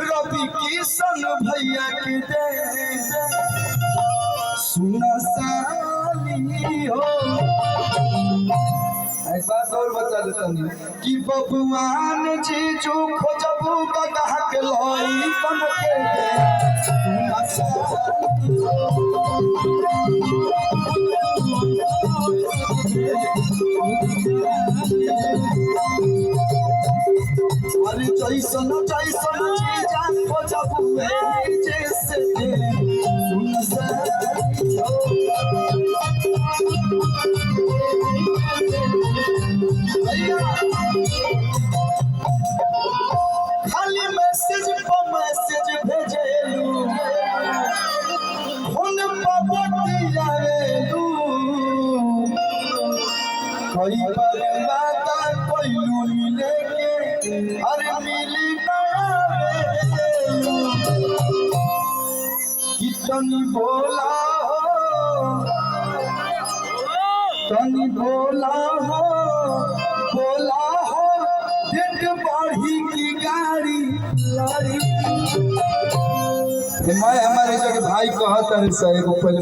रवि किशन भैया के दे सुना साली हो। एक बात और बता देता हूँ कि बबुआन जी जो खोजबू गगह के लोई कम के सुना साली अरे जैसन जैसन चीजा खोजबू जैसे सुना साली खाली मैसेज पर मैसेज भेजेलू फोन पर बतियावेलू कोई पर वादा कोइलू मिले के अरे मिली ना आवेलू कितनी बोला हो तनी बोला हो डेट बढ़ी की गाड़ी लड़ी मैं हमारे जगह भाई कहता है साहब पहले